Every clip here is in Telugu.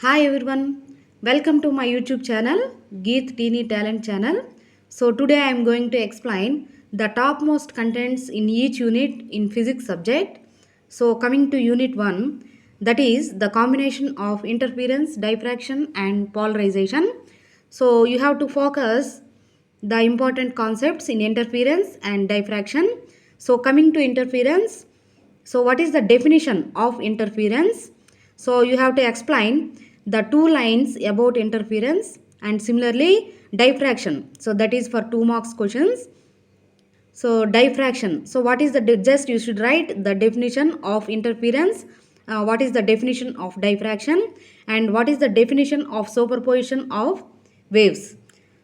Hi everyone, welcome to my YouTube channel, Geet Teeny Talent channel. So today I am going to explain the topmost contents in each unit in physics subject. So coming to unit 1, that is the combination of interference, diffraction and polarization. So you have to focus the important concepts in interference and diffraction. So coming to interference, so what is the definition of interference? So you have to explain the two lines about interference and similarly diffraction. So that is for 2 marks questions. So diffraction. So what is the just you should write the definition of interference. What is the definition of diffraction and what is the definition of superposition of waves.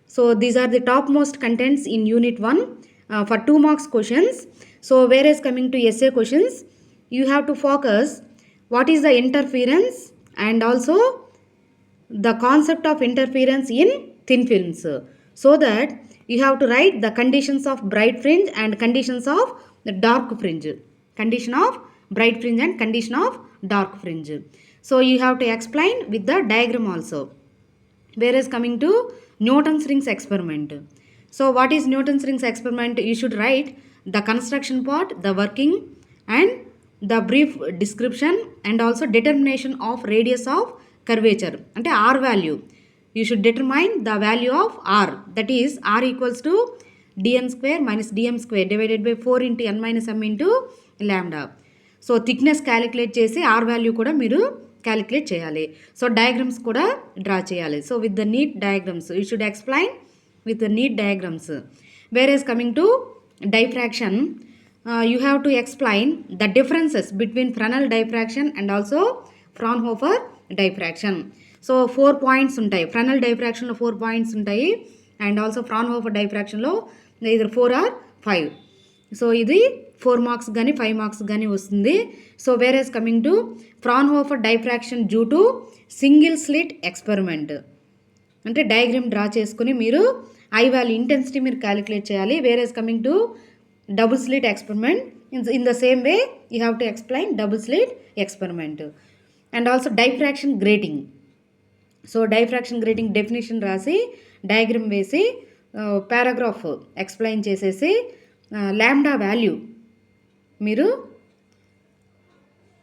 So these are the topmost contents in unit 1 for 2 marks questions. So whereas coming to essay questions, you have to focus what is the interference and also the concept of interference in thin films, so that you have to write the conditions of bright fringe and conditions of the dark fringe, condition of bright fringe and condition of dark fringe. So you have to explain with the diagram also. Whereas coming to Newton's rings experiment, so what is Newton's rings experiment? You should write the construction part, the working and the brief description and also determination of radius of curvature ante r value. You should determine the value of r, that is r equals to dn square minus dm square divided by 4 into n minus m into lambda. So thickness calculate చేసి ఆర్ వాల్యూ కూడా మీరు క్యాలిక్యులేట్ చేయాలి. సో డయాగ్రామ్స్ కూడా డ్రా చేయాలి. So with the neat diagrams you should explain with the neat diagrams. Whereas coming to diffraction, you have to explain the differences between Fresnel diffraction and also Fraunhofer diffraction. So 4 points ఉంటాయి. Fresnel diffractionలో 4 పాయింట్స్ ఉంటాయి and also Fraunhofer diffractionలో either 4 or 5. So ఇది 4 మార్క్స్ కానీ 5 మార్క్స్ కానీ వస్తుంది. So whereas coming to Fraunhofer diffraction due to single slit experiment, అంటే డయాగ్రామ్ డ్రా చేసుకుని మీరు ఐ వాల్యూ ఇంటెన్సిటీ మీరు క్యాలిక్యులేట్ చేయాలి. Whereas coming to double slit experiment, in the same way you have to explain double slit experiment and also diffraction grating. So diffraction grating definition రాసి డయాగ్రామ్ వేసి పారాగ్రాఫ్ ఎక్స్ప్లెయిన్ చేసేసి ల్యాండా వాల్యూ మీరు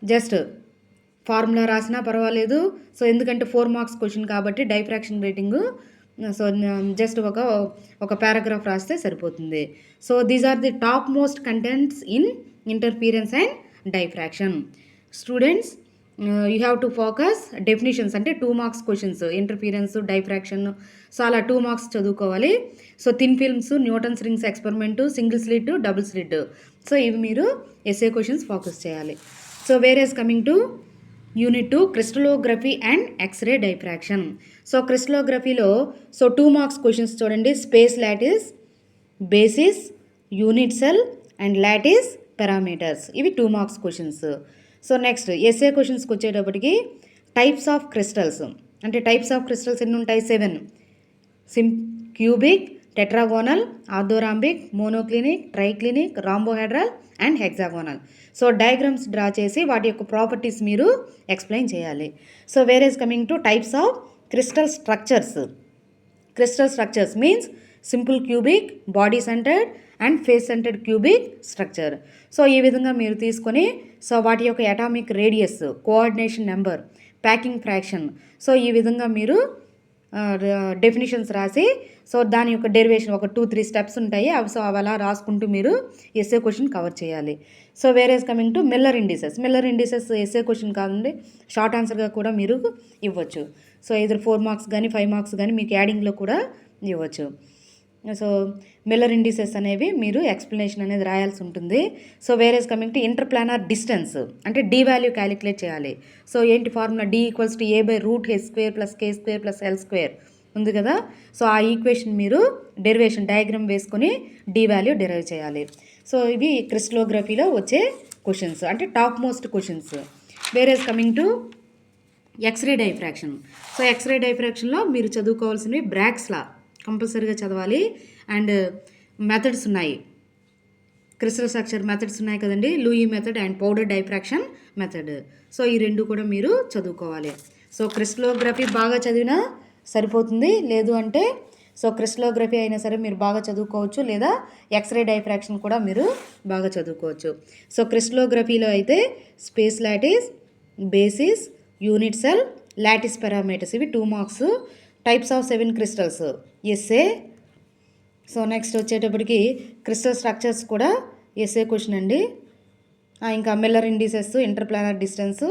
జస్ట్ ఫార్ములా రాసినా పర్వాలేదు. సో ఎందుకంటే 4 మార్క్స్ క్వశ్చన్ కాబట్టి డైఫ్రాక్షన్ రేటింగ్, సో జస్ట్ ఒక పారాగ్రాఫ్ రాస్తే సరిపోతుంది. So these are the top most contents in interference and diffraction. Students you have to focus definitions, అంటే 2 marks questions interference diffraction. So అలా 2 మార్క్స్ చదువుకోవాలి. So thin films, Newton's rings experiment, single slit, double slit, so ఇవి మీరు ఎస్ఏ క్వశ్చన్స్ ఫోకస్ చేయాలి. So whereas coming to unit 2 crystallography and x ray diffraction. So క్రిస్టలోగ్రఫీలో సో 2 మార్క్స్ క్వశ్చన్స్ చూడండి. Space lattice, basis, unit cell and lattice parameters, ఇవి 2 marks questions. So next SA క్వశ్చన్స్కి వచ్చేటప్పటికి టైప్స్ ఆఫ్ క్రిస్టల్స్, అంటే టైప్స్ ఆఫ్ క్రిస్టల్స్ ఎన్ని ఉంటాయి? 7. Cubic, tetragonal, orthorhombic, monoclinic, triclinic, rhombohedral and hexagonal. So diagrams draw చేసి వాటి యొక్క ప్రాపర్టీస్ మీరు ఎక్స్ప్లెయిన్ చేయాలి. So whereas coming to types of crystal structures. Crystal structures means simple cubic, body centred and face centred cubic structure. So ఈ విధంగా మీరు తీసుకొని సో వాటి యొక్క atomic radius, coordination number, packing fraction, so ఈ విధంగా మీరు డెఫినేషన్స్ రాసి సో దాని యొక్క డెరివేషన్ ఒక 2-3 స్టెప్స్ ఉంటాయి అవి. సో అవి అలా రాసుకుంటూ మీరు ఎస్ఏ క్వశ్చన్ కవర్ చేయాలి. So whereas coming to Miller indices. Miller indices SA question కాదండి, షార్ట్ ఆన్సర్గా కూడా మీరు ఇవ్వచ్చు. సో ఇద్దరు 4 మార్క్స్ కానీ 5 మార్క్స్ కానీ మీకు యాడింగ్లో కూడా ఇవ్వచ్చు. సో మిల్లర్ ఇండిసెస్ అనేవి మీరు ఎక్స్ప్లెనేషన్ అనేది రాయాల్సి ఉంటుంది. So whereas coming to interplanar distance, అంటే డి వాల్యూ క్యాలిక్యులేట్ చేయాలి. సో ఏంటి formula? D equals to a/√h² + k² + l² ఉంది కదా. సో ఆ ఈక్వేషన్ మీరు డెరివేషన్ డయాగ్రామ్ వేసుకొని డి వాల్యూ డెరైవ్ చేయాలి. సో ఇవి క్రిస్టలోగ్రఫీలో వచ్చే క్వశ్చన్స్, అంటే top most questions. Whereas coming to x ray diffraction. So X ray డైఫ్రాక్షన్లో మీరు చదువుకోవాల్సినవి బ్రాగ్స్ లా కంపల్సరీగా చదవాలి అండ్ మెథడ్స్ ఉన్నాయి, క్రిస్టల్ స్ట్రక్చర్ మెథడ్స్ ఉన్నాయి కదండి, Laue method and powder diffraction method. So ఈ రెండు కూడా మీరు చదువుకోవాలి. సో క్రిస్టలోగ్రఫీ బాగా చదివినా సరిపోతుంది, లేదు అంటే సో క్రిస్టలోగ్రఫీ అయినా సరే మీరు బాగా చదువుకోవచ్చు, లేదా ఎక్స్రే డైఫ్రాక్షన్ కూడా మీరు బాగా చదువుకోవచ్చు. సో క్రిస్టలోగ్రఫీలో అయితే space lattice, basis, unit cell, lattice parameters ఇవి 2 marks. Types of 7 crystals SA. So next వచ్చేటప్పటికి క్రిస్టల్ స్ట్రక్చర్స్ కూడా ఎస్ఏ క్వశ్చన్ అండి. ఇంకా Miller indices, interplanar distance,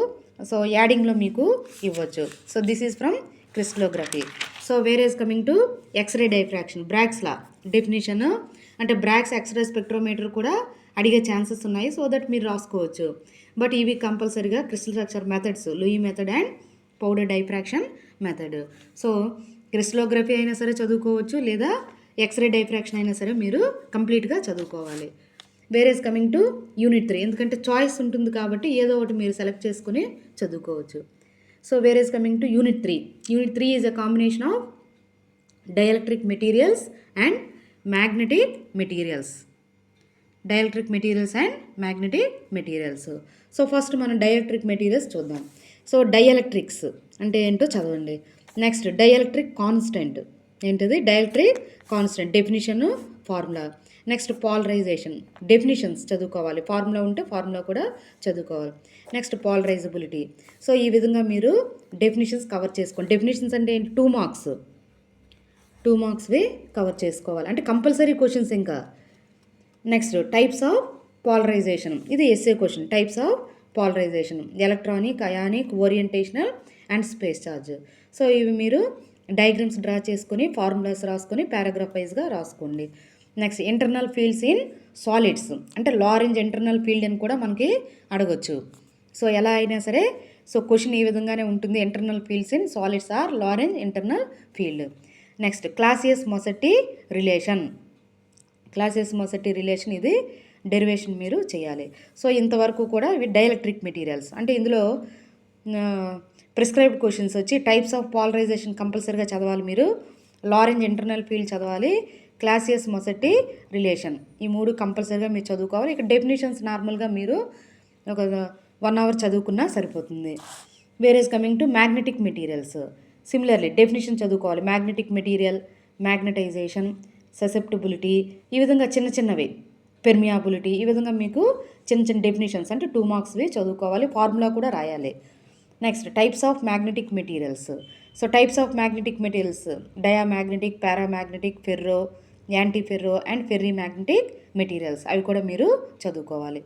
so యాడింగ్లో మీకు ఇవ్వచ్చు. So this is from crystallography. So whereas coming to x ray diffraction, Bragg's law definition, అంటే బ్రాగ్స్ ఎక్స్రే స్పెక్ట్రోమీటర్ కూడా అడిగే ఛాన్సెస్ ఉన్నాయి, సో దట్ మీరు రాసుకోవచ్చు. బట్ ఇవి కంపల్సరీగా crystal structure methods, Laue method and powder diffraction method. So crystallography అయినా సరే చదువుకోవచ్చు, లేదా ఎక్స్రే డైఫ్రాక్షన్ అయినా సరే మీరు కంప్లీట్గా చదువుకోవాలి. వేరేస్ కమింగ్ టు యూనిట్ 3, ఎందుకంటే చాయిస్ ఉంటుంది కాబట్టి ఏదో ఒకటి మీరు సెలెక్ట్ చేసుకుని చదువుకోవచ్చు. So whereas coming to unit 3. Unit 3 is a combination of dielectric materials and magnetic materials. Dielectric materials and magnetic materials. So first మనం డైఎలక్ట్రిక్ మెటీరియల్స్ చూద్దాం. సో డైఎలక్ట్రిక్స్ అంటే ఏంటో చదవండి. నెక్స్ట్ డైఎలక్ట్రిక్ కాన్స్టెంట్ ఏంటిది? Dielectric constant definition, formula. Next polarisation definitions చదువుకోవాలి, ఫార్ములా ఉంటే ఫార్ములా కూడా చదువుకోవాలి. నెక్స్ట్ పాలరైజబిలిటీ. సో ఈ విధంగా మీరు డెఫినిషన్స్ కవర్ చేసుకోండి. డెఫినిషన్స్ అంటే ఏంటి? 2 మార్క్స్, 2 మార్క్స్వి కవర్ చేసుకోవాలి, అంటే కంపల్సరీ క్వశ్చన్స్. ఇంకా నెక్స్ట్ టైప్స్ ఆఫ్ పాలరైజేషన్, ఇది SA question. Types of polarization electronic, ionic, orientational and space charge. So ఇవి మీరు డయాగ్రామ్స్ డ్రా చేసుకొని ఫార్ములాస్ రాసుకొని పారాగ్రాఫ్ వైజ్గా రాసుకోండి. Next internal fields in solids, అంటే లారెంజ్ ఇంటర్నల్ ఫీల్డ్ అని కూడా మనకి అడగొచ్చు. సో ఎలా అయినా సరే సో క్వశ్చన్ ఈ విధంగానే ఉంటుంది. Internal fields in solids or Lorentz internal field. Next Clausius Mosotti relation. Clausius Mosotti relation ఇది డెరివేషన్ మీరు చేయాలి. సో ఇంతవరకు కూడా ఇవి డైఎలక్ట్రిక్ మెటీరియల్స్. అంటే ఇందులో ప్రిస్క్రైబ్డ్ క్వశ్చన్స్ వచ్చి టైప్స్ ఆఫ్ పాలరైజేషన్ కంపల్సరీగా చదవాలి మీరు, లారెంజ్ ఇంటర్నల్ ఫీల్డ్ చదవాలి, క్లాసియస్ మొసెట్టి రిలేషన్, ఈ 3 కంపల్సరీగా మీరు చదువుకోవాలి. ఇక్కడ డెఫినేషన్స్ నార్మల్గా మీరు ఒక 1 అవర్ చదువుకున్నా సరిపోతుంది. Whereas coming to magnetic materials. Similarly definition చదువుకోవాలి. మ్యాగ్నెటిక్ మెటీరియల్, మ్యాగ్నటైజేషన్, ససెప్టిబిలిటీ, ఈ విధంగా చిన్న చిన్నవి, పెర్మియాబిలిటీ, ఈ విధంగా మీకు చిన్న చిన్న డెఫినేషన్స్ అంటే 2 మార్క్స్వి చదువుకోవాలి, ఫార్ములా కూడా రాయాలి. Next types of magnetic materials. So types of magnetic materials diamagnetic, paramagnetic, ferro, anti ferro and ferri magnetic materials, అవి కూడా మీరు చదువుకోవాలి.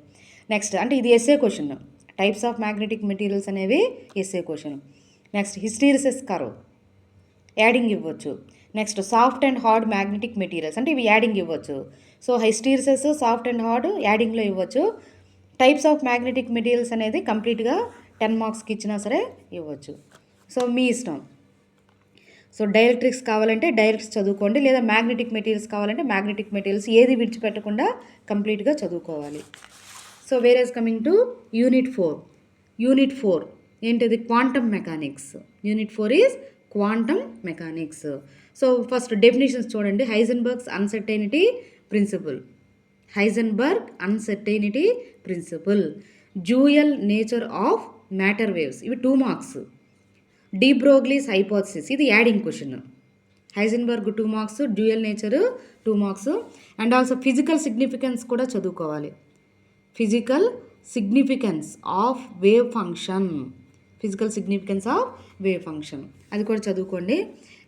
నెక్స్ట్ అంటే ఇది SA question. Types of magnetic materials అనేవి SA question. Next hysteresis curve, adding ఇవ్వచ్చు. Next soft and hard magnetic materials, అంటే ఇవి యాడింగ్ ఇవ్వచ్చు. So hysteresis, soft and hard యాడింగ్లో ఇవ్వచ్చు. టైప్స్ ఆఫ్ మ్యాగ్నెటిక్ మెటీరియల్స్ అనేది కంప్లీట్గా 10 మార్క్స్కి ఇచ్చినా సరే ఇవ్వచ్చు. సో మీ ఇష్టం. సో డైఎలక్ట్రిక్స్ కావాలంటే డైరెక్ట్స్ చదువుకోండి, లేదా మ్యాగ్నెటిక్ మెటీరియల్స్ కావాలంటే మ్యాగ్నెటిక్ మెటీరియల్స్, ఏది విడిచిపెట్టకుండా కంప్లీట్గా చదువుకోవాలి. So whereas coming to unit 4. Unit 4 ఏంటిది? Quantum mechanics. Unit 4 is quantum mechanics. So first definitions చూడండి. Heisenberg's uncertainty principle, Heisenberg uncertainty principle, dual nature of matter waves, ఇవి 2 మార్క్స్. డి బ్రోగ్లీస్ హైపోథసిస్, ఇది adding question. Heisenberg 2 marks, dual nature 2 marks. And also physical significance కూడా చదువుకోవాలి. Physical significance of wave function, physical significance of wave function, అది కూడా చదువుకోండి.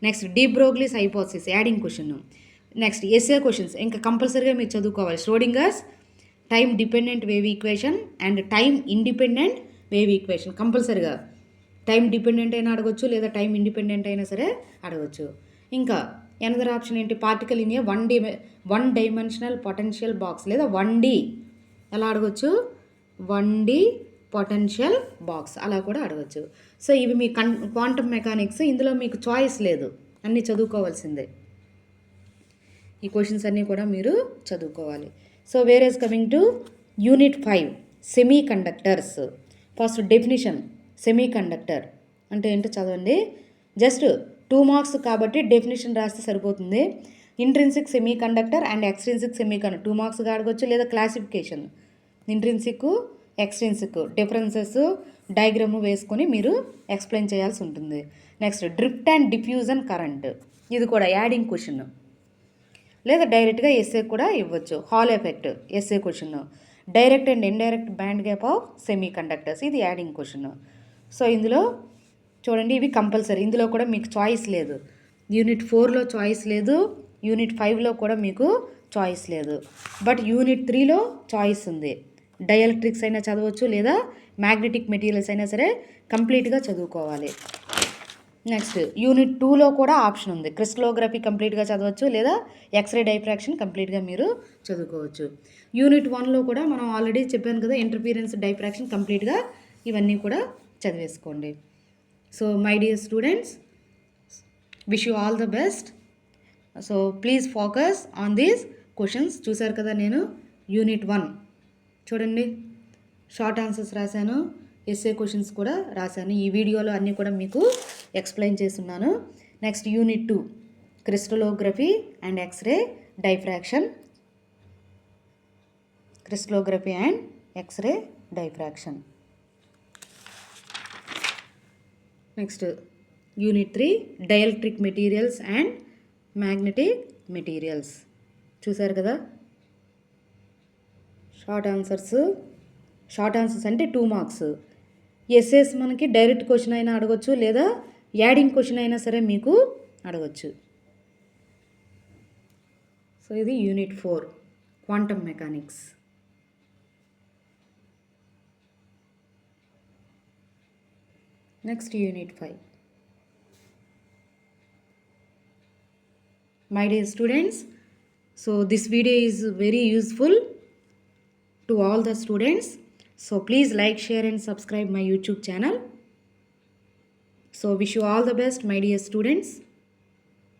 Next de Broglie's hypothesis adding question. Next SA questions ఇంకా కంపల్సరీగా మీరు చదువుకోవాలి. Schrodinger's time dependent wave equation and time independent wave equation, కంపల్సరీగా టైం డిపెండెంట్ అయినా అడగొచ్చు, లేదా టైం ఇండిపెండెంట్ అయినా సరే అడగొచ్చు. ఇంకా ఎనదర్ ఆప్షన్ ఏంటి? Particle in a one dimensional potential box, లేదా 1D ఎలా అడగొచ్చు? 1D పొటెన్షియల్ బాక్స్ అలా కూడా అడగచ్చు. సో ఇవి మీ క్వాంటమ్ మెకానిక్స్. ఇందులో మీకు చాయిస్ లేదు, అన్నీ చదువుకోవాల్సిందే. ఈ క్వశ్చన్స్ అన్నీ కూడా మీరు చదువుకోవాలి. So whereas coming to unit 5 semi conductors. First definition, semi conductor అంటే ఏంటో చదవండి. జస్ట్ 2 మార్క్స్ కాబట్టి డెఫినేషన్ రాస్తే సరిపోతుంది. Intrinsic semiconductor and extrinsic semiconductor 2 మార్క్స్గా అడగొచ్చు, లేదా classification intrinsic, extrinsic differences, diagram వేసుకొని మీరు ఎక్స్ప్లెయిన్ చేయాల్సి ఉంటుంది. Next drift and diffusion current, ఇది కూడా యాడింగ్ క్వశ్చన్, లేదా డైరెక్ట్గా ఎస్ఏ కూడా ఇవ్వచ్చు. Hall effect SA question. Direct and indirect band gap of semiconductors, ఇది యాడింగ్ క్వశ్చన్. సో ఇందులో చూడండి ఇవి కంపల్సరీ, ఇందులో కూడా మీకు చాయిస్ లేదు. యూనిట్ 4లో చాయిస్ లేదు, యూనిట్ 5లో కూడా మీకు చాయిస్ లేదు, బట్ యూనిట్ 3లో చాయిస్ ఉంది. డైఎలక్ట్రిక్స్ అయినా చదవచ్చు, లేదా మ్యాగ్నెటిక్ మెటీరియల్స్ అయినా సరే కంప్లీట్గా చదువుకోవాలి. నెక్స్ట్ యూనిట్ 2లో కూడా ఆప్షన్ ఉంది. క్రిస్టలోగ్రఫీ కంప్లీట్గా చదవచ్చు, లేదా ఎక్స్రే డైఫ్రాక్షన్ కంప్లీట్గా మీరు చదువుకోవచ్చు. యూనిట్ 1లో కూడా మనం ఆల్రెడీ చెప్పాను కదా, ఇంటర్ఫీరెన్స్ డైఫ్రాక్షన్ కంప్లీట్గా ఇవన్నీ కూడా చదివేసుకోండి. So my dear students, wish you all the best. So please focus on these questions. చూసారు కదా, నేను యూనిట్ 1 చూడండి షార్ట్ ఆన్సర్స్ రాశాను, ఎస్ఏ క్వశ్చన్స్ కూడా రాశాను. ఈ వీడియోలో అన్నీ కూడా మీకు ఎక్స్ప్లెయిన్ చేస్తున్నాను. Next unit 2 crystallography and x ray diffraction, crystallography and x ray diffraction. Next unit 3 dielectric materials and magnetic materials. చూసారు కదా, షార్ట్ ఆన్సర్స్ అంటే 2 మార్క్స్. ఎస్ఎస్ మనకి డైరెక్ట్ క్వశ్చన్ అయినా అడగచ్చు, లేదా యాడింగ్ క్వశ్చన్ అయినా సరే మీకు అడగచ్చు. సో ఇది unit 4 quantum mechanics. Next unit 5. My dear students, so this video is very useful to all the students. So please like, share and subscribe my YouTube channel. So wish you all the best, my dear students.